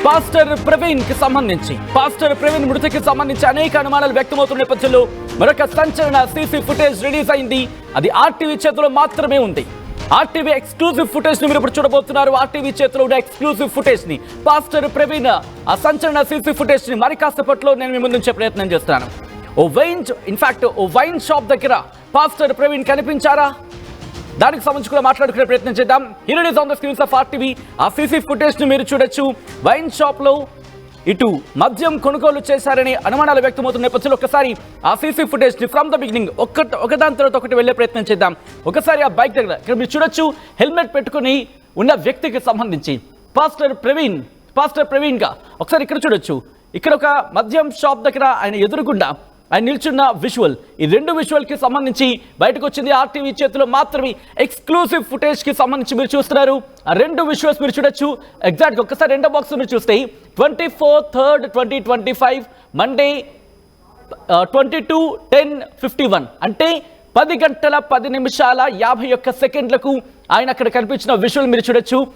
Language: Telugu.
పాస్టర్ ప్రవీణ్ కి సంబంధించి పాస్టర్ ప్రవీణ్ మృతికి సంబంధించి అనేక అనుమానాలు వ్యక్తమవుతున్న నేపథ్యంలో మరొక సంచలన సీసీ ఫుటేజ్ రిలీజ్ అయింది. అది ఆర్టీవీ చేతిలో మాత్రమే ఉంది. ఆర్టీవీ ఎక్స్క్లూజివ్ ఫుటేజ్ ని మీరు ఇప్పుడు చూడబోతున్నారు. ఆర్టీవీ చేతిలో ఉన్న ఎక్స్క్లూజివ్ ఫుటేజ్ ని పాస్టర్ ప్రవీణ్ ఆ సంచలన సీసీ ఫుటేజ్ ని మరి కాసేపట్లో నేను మీ ముందుంచే ప్రయత్నం చేస్తున్నాను. ఓ వైన్ షాప్ దగ్గర పాస్టర్ ప్రవీణ్ కనిపించారా? దానికి సంబంధించి కూడా మాట్లాడుకునే ప్రయత్నం చేద్దాం. Here it is on the screens of RTV. ఆ సీసీ ఫుటేజ్ ని మీరు చూడొచ్చు. వైన్ షాప్ లో ఇటు మద్యం కొనుగోలు చేశారని అనుమానాలు వ్యక్తమవుతున్న నేపథ్యంలో ఒకసారి ఆ సీసీ ఫుటేజ్ ని ఫ్రమ్ ద బిగినింగ్ ఒకదాని తర్వాత ఒకటి వెళ్లే ప్రయత్నం చేద్దాం. ఒకసారి ఆ బైక్ దగ్గర ఇక్కడ మీరు చూడొచ్చు, హెల్మెట్ పెట్టుకుని ఉన్న వ్యక్తికి సంబంధించి పాస్టర్ ప్రవీణ్ గా ఒకసారి ఇక్కడ చూడొచ్చు. ఇక్కడ ఒక మద్యం షాప్ దగ్గర ఆయన ఎదురుగుండా ఆయన నిల్చున్న విజువల్, ఈ రెండు విజువల్ కి సంబంధించి బయటకు వచ్చింది. ఆర్టీవీ చేతిలో మాత్రమే ఎక్స్క్లూజివ్ ఫుటేజ్ కి సంబంధించి మీరు చూస్తున్నారు. ఆ రెండు విజువల్స్ మీరు చూడొచ్చు. ఎగ్జాక్ట్గా ఒక్కసారి రెండో బాక్స్ మీరు చూస్తే 24/3/2025 మండే 22:10:51 అంటే 10 గంటల 10 నిమిషాల 51 సెకండ్లకు ఆయన అక్కడ కనిపించిన విజువల్ మీరు చూడొచ్చు.